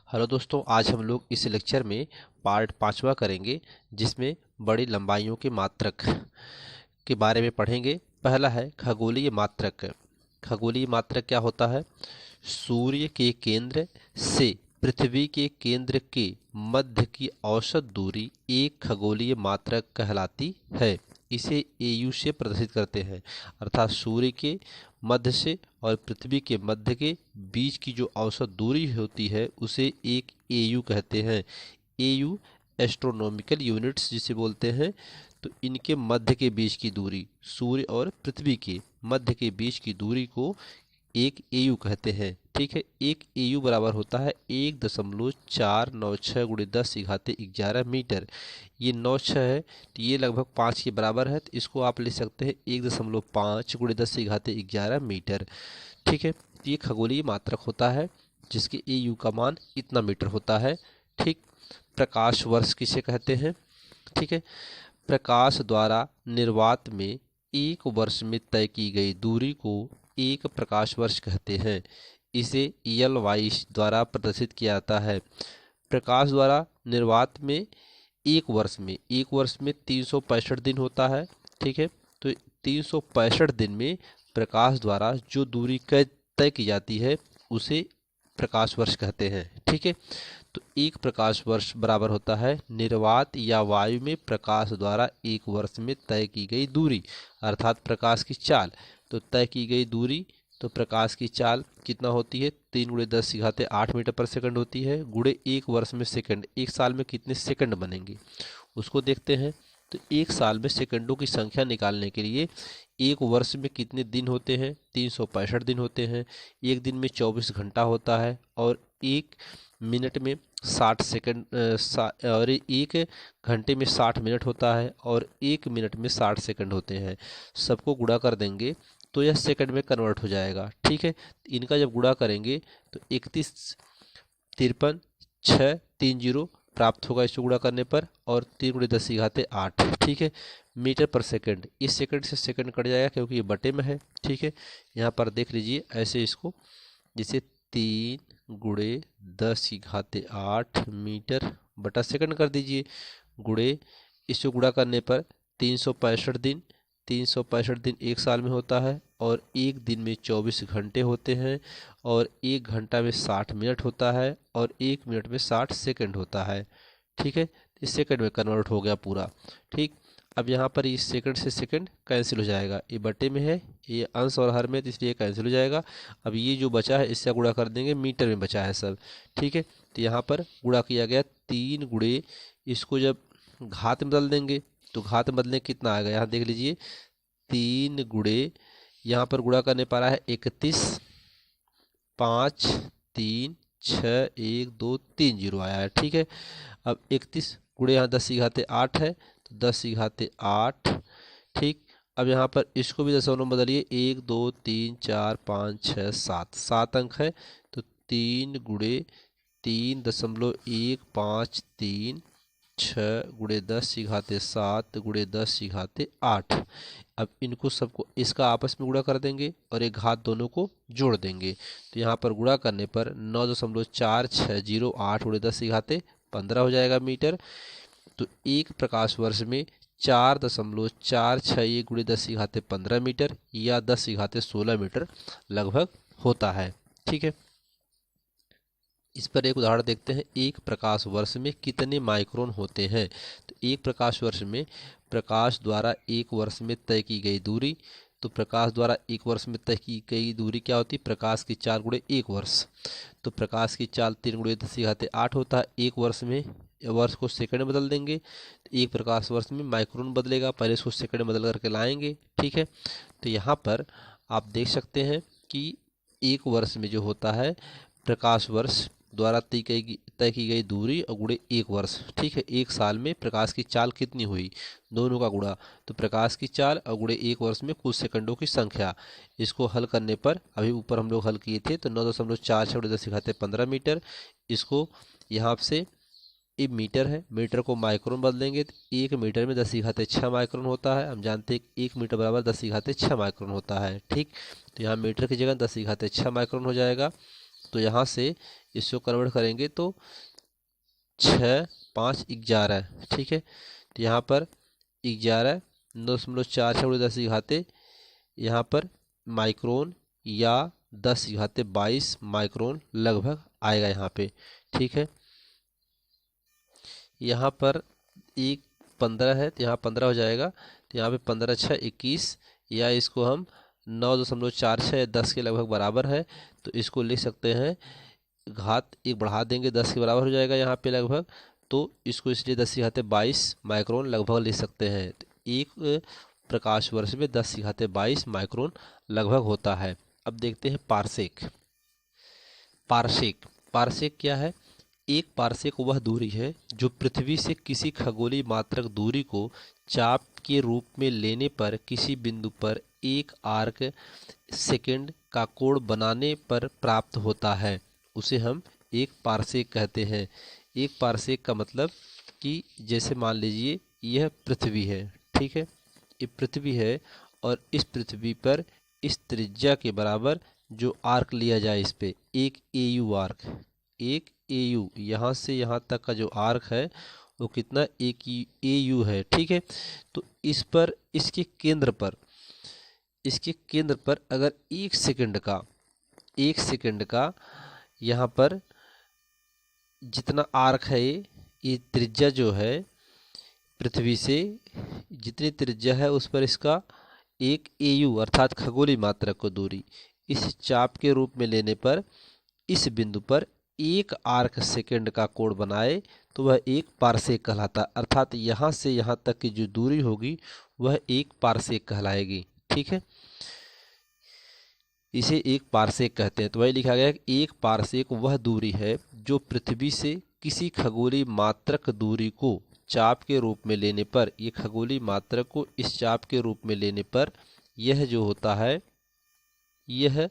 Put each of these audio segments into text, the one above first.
Hello दोस्तों, आज हम लोग इस लेक्चर में पार्ट 5वां करेंगे, जिसमें बड़ी लंबाइयों के मात्रक के बारे में पढ़ेंगे। पहला है खगोलीय मात्रक। खगोलीय मात्रक क्या होता है? सूर्य के केंद्र से पृथ्वी के केंद्र के मध्य की औसत दूरी एक खगोलीय मात्रक कहलाती है। इसे एयू से प्रदर्शित करते हैं, अर्थात सूर्य के मध्य से और पृथ्वी के मध्य के बीच की जो औसत दूरी होती है उसे एक एयू कहते हैं। एयू एस्ट्रोनॉमिकल यूनिट्स जिसे बोलते हैं। तो इनके मध्य के बीच की दूरी, सूर्य और पृथ्वी के मध्य के बीच की दूरी को एक एयू कहते हैं। ठीक है, एक एयू बराबर होता है 1.496 गुणे 10⁻11 मीटर। ये 96 है तो ये लगभग 5 के बराबर है, तो इसको आप ले सकते हैं 1.5 गुणे 10⁻11 मीटर। ठीक है, तो ये खगोलीय मात्रक होता है जिसके एयू का मान इतना मीटर होता है। ठीक, प्रकाश वर्ष किसे कहते हैं? ठीक है, प्रकाश द्वारा निर्वात में एक वर्ष में तय की गई दूरी को एक प्रकाश वर्ष कहते हैं। इसे यल वाई द्वारा प्रदर्शित किया जाता है। प्रकाश द्वारा निर्वात में एक वर्ष में 365 दिन होता है। ठीक है, तो 365 दिन में प्रकाश द्वारा जो दूरी तय की जाती है उसे प्रकाश वर्ष कहते हैं। ठीक है, तो एक प्रकाश वर्ष बराबर होता है निर्वात या वायु में प्रकाश द्वारा एक वर्ष में तय की गई दूरी, अर्थात प्रकाश की चाल। तो तय की गई दूरी, तो प्रकाश की चाल कितना होती है? 3 गुणे 10⁸8 मीटर पर सेकंड होती है, गुणे एक वर्ष में सेकंड। एक साल में कितने सेकंड बनेंगे उसको देखते हैं। तो एक साल में सेकंडों की संख्या निकालने के लिए एक वर्ष में कितने दिन होते हैं? 365 दिन होते हैं। एक दिन में 24 घंटा होता है और एक मिनट में 60 सेकंड और एक घंटे में 60 मिनट होता है और एक मिनट में 60 सेकंड होते हैं। सबको गुणा कर देंगे तो यह सेकंड में कन्वर्ट हो जाएगा। ठीक है, इनका जब गुणा करेंगे तो 31,53,630 प्राप्त होगा इसको गुणा करने पर, और 3 गुणे 10⁸8। ठीक है, मीटर पर सेकंड। इस सेकंड से सेकंड कट जाएगा क्योंकि ये बटे में है। ठीक है, यहाँ पर देख लीजिए ऐसे इसको, जैसे 3 गुणे 10⁸8 मीटर बटा सेकंड कर दीजिए, गुणे इसको गुणा करने पर 365 दिन एक साल में होता है और एक दिन में 24 घंटे होते हैं और एक घंटा में 60 मिनट होता है और एक मिनट में 60 सेकंड होता है। ठीक है, इस सेकंड में कन्वर्ट हो गया पूरा। ठीक, अब यहाँ पर इस सेकंड से सेकंड कैंसिल हो जाएगा, ये बटे में है, ये अंश और हर में, तो इसलिए कैंसिल हो जाएगा। अब ये जो बचा है इससे गुणा कर देंगे, मीटर में बचा है सब। ठीक है, तो यहाँ पर गुणा किया गया 3 गुणे, इसको जब घात में बदल देंगे तो घात में बदलने कितना आएगा, यहाँ देख लीजिए 3 गुणे, यहाँ पर गुणा करने पर रहा है 31, 5, 3, 6, 1, 2, 3 0 आया है। ठीक है, अब 31 गुणे यहाँ 10⁸8 है तो 10⁸8। ठीक, अब यहाँ पर इसको भी दशमलव में बदलिए, 1, 2, 3, 4, 5, 6, 7 अंक है तो 3 गुणे 3.153 6 गुणे 10⁸7 गुणे 10⁸8। अब इनको सबको इसका आपस में गुणा कर देंगे और एक घात दोनों को जोड़ देंगे, तो यहाँ पर गुणा करने पर 9.4608 गुणे 10⁸15 हो जाएगा मीटर। तो एक प्रकाश वर्ष में 4.461 गुणे 10⁸15 मीटर या 10⁸16 मीटर लगभग होता है। ठीक है, इस पर एक उदाहरण देखते हैं। एक प्रकाश वर्ष में कितने माइक्रोन होते हैं? तो एक प्रकाश वर्ष में प्रकाश द्वारा एक वर्ष में तय की गई दूरी, तो प्रकाश द्वारा एक वर्ष में तय की गई दूरी क्या होती है? प्रकाश की चाल गुणे एक वर्ष। तो प्रकाश की चाल 3 गुणे 10⁸8 होता है। एक वर्ष में वर्ष को सेकंड में बदल देंगे तो एक प्रकाश वर्ष में माइक्रोन बदलेगा, पहले इसको सेकंड में बदल करके लाएंगे। ठीक है, तो यहाँ पर आप देख सकते हैं कि एक वर्ष में जो होता है प्रकाश वर्ष द्वारा तय की गई दूरी और गुणे एक वर्ष। ठीक है, एक साल में प्रकाश की चाल कितनी हुई, दोनों का गुणा, तो प्रकाश की चाल और गुणे एक वर्ष में कुछ सेकंडों की संख्या। इसको हल करने पर, अभी ऊपर हम लोग हल किए थे, तो 9.46 गुणे 10⁸15 मीटर। इसको यहाँ से ये मीटर है, मीटर को माइक्रोन बदलेंगे तो एक मीटर में 10⁸6 माइक्रोन होता है। हम जानते हैं एक मीटर बराबर 10⁸6 माइक्रोन होता है। ठीक, तो यहाँ मीटर की जगह 10⁸6 माइक्रोन हो जाएगा। तो यहाँ से इसको कन्वर्ट करेंगे तो 6 5 11, ठीक है। तो यहाँ पर 11 9.46 यहाँ पर माइक्रोन या 10⁻22 माइक्रोन लगभग आएगा यहाँ पे, ठीक है। यहाँ पर 15 है तो यहाँ 15 हो जाएगा, तो यहाँ पे 15 6 21, या इसको हम 9.46 10 के लगभग बराबर है, तो इसको लिख सकते हैं, घात 1 बढ़ा देंगे 10 के बराबर हो जाएगा यहाँ पे लगभग, तो इसको इसलिए 10⁻22 माइक्रोन लगभग लिख सकते हैं। तो एक प्रकाश वर्ष में 10⁻22 माइक्रोन लगभग होता है। अब देखते हैं पारसेक। पारसेक क्या है? एक पारसेक वह दूरी है जो पृथ्वी से किसी खगोलीय मात्रक दूरी को चाप के रूप में लेने पर किसी बिंदु पर एक आर्क सेकंड का कोण बनाने पर प्राप्त होता है, उसे हम एक पारसेक कहते हैं। एक पारसेक का मतलब कि जैसे मान लीजिए यह पृथ्वी है, ठीक है, ये पृथ्वी है और इस पृथ्वी पर इस त्रिज्या के बराबर जो आर्क लिया जाए इस पे एक एयू आर्क, एक एयू यहाँ से यहाँ तक का जो आर्क है वो कितना एक एयू है, ठीक है। तो इस पर इसके केंद्र पर अगर एक सेकंड का यहाँ पर जितना आर्क है, ये त्रिज्या जो है पृथ्वी से जितनी त्रिज्या है उस पर इसका एक एयू अर्थात खगोलीय मात्रक को दूरी इस चाप के रूप में लेने पर इस बिंदु पर एक आर्क सेकंड का कोण बनाए तो वह एक पारसेक कहलाता, अर्थात यहाँ से यहाँ तक की जो दूरी होगी वह एक पारसेक कहलाएगी, ठीक है। इसे एक पारसेक कहते हैं। तो वही लिखा गया कि एक पारसेक वह दूरी है जो पृथ्वी से किसी खगोलीय मात्रक दूरी को चाप के रूप में लेने पर, ये खगोलीय मात्रक को इस चाप के रूप में लेने पर यह जो होता है, यह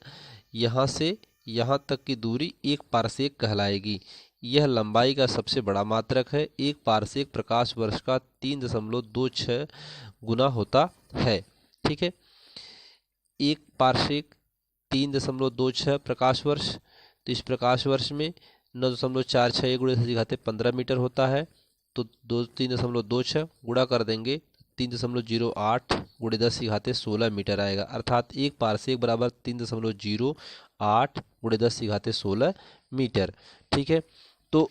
यहाँ से यहाँ तक की दूरी एक पारसेक कहलाएगी। यह लंबाई का सबसे बड़ा मात्रक है। एक पारसेक प्रकाश वर्ष का 3.26 गुना होता है, ठीक है। एक पारसेक 3.26 प्रकाश वर्ष, तो इस प्रकाश वर्ष में 9.46 गुणे 10⁻15 मीटर होता है, तो 3.26 गुणा कर देंगे 3.08 गुणे 10⁻16 मीटर आएगा, अर्थात एक पारसेक बराबर 3.08 गुणे 10⁻16 मीटर, ठीक है। तो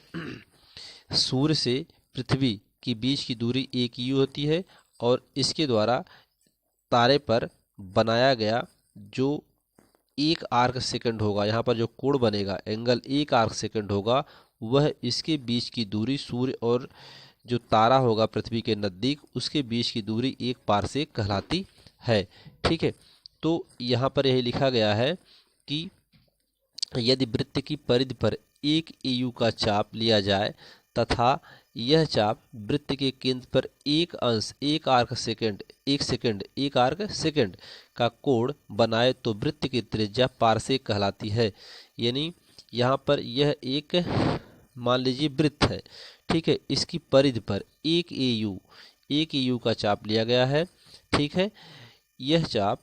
सूर्य से पृथ्वी के बीच की दूरी एक यू होती है और इसके द्वारा तारे पर बनाया गया जो एक आर्क सेकंड होगा, यहाँ पर जो कोण बनेगा एंगल एक आर्क सेकंड होगा, वह इसके बीच की दूरी सूर्य और जो तारा होगा पृथ्वी के नज़दीक उसके बीच की दूरी एक पारसेक कहलाती है, ठीक है। तो यहाँ पर यही लिखा गया है कि यदि वृत्त की परिधि पर एक एयू का चाप लिया जाए तथा यह चाप वृत्त के केंद्र पर एक आर्क सेकंड का कोण बनाए तो वृत्त की त्रिज्या पारसेक कहलाती है। यानी यहाँ पर यह एक मान लीजिए वृत्त है, ठीक है, इसकी परिधि पर एक एयू का चाप लिया गया है, ठीक है। यह चाप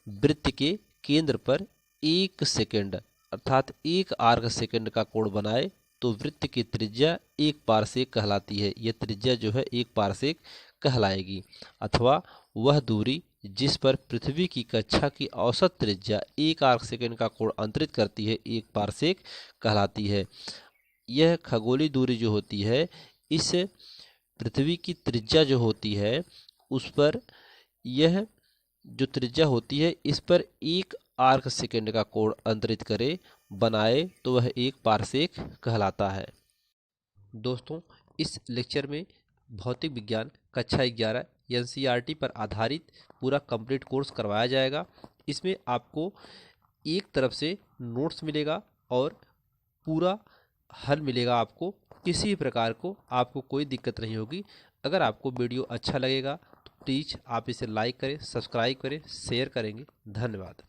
वृत्त के केंद्र पर एक सेकंड अर्थात एक आर्क सेकंड का कोण बनाए तो वृत्त की त्रिज्या एक पारसेक कहलाती है। यह त्रिज्या जो है एक पारसेक कहलाएगी, अथवा वह दूरी जिस पर पृथ्वी की कक्षा की औसत त्रिज्या एक आर्क सेकंड का कोण अंतरित करती है एक पारसेक कहलाती है। यह खगोलीय दूरी जो होती है, इस पृथ्वी की त्रिज्या जो होती है उस पर यह जो त्रिज्या होती है इस पर एक आर्क सेकंड का कोण अंतरित करे बनाए तो वह एक पारसेक कहलाता है। दोस्तों, इस लेक्चर में भौतिक विज्ञान कक्षा 11 एनसीईआरटी पर आधारित पूरा कंप्लीट कोर्स करवाया जाएगा। इसमें आपको एक तरफ से नोट्स मिलेगा और पूरा हल मिलेगा। आपको किसी भी प्रकार को आपको कोई दिक्कत नहीं होगी। अगर आपको वीडियो अच्छा लगेगा तो प्लीज़ आप इसे लाइक करें, सब्सक्राइब करें, शेयर करेंगे। धन्यवाद।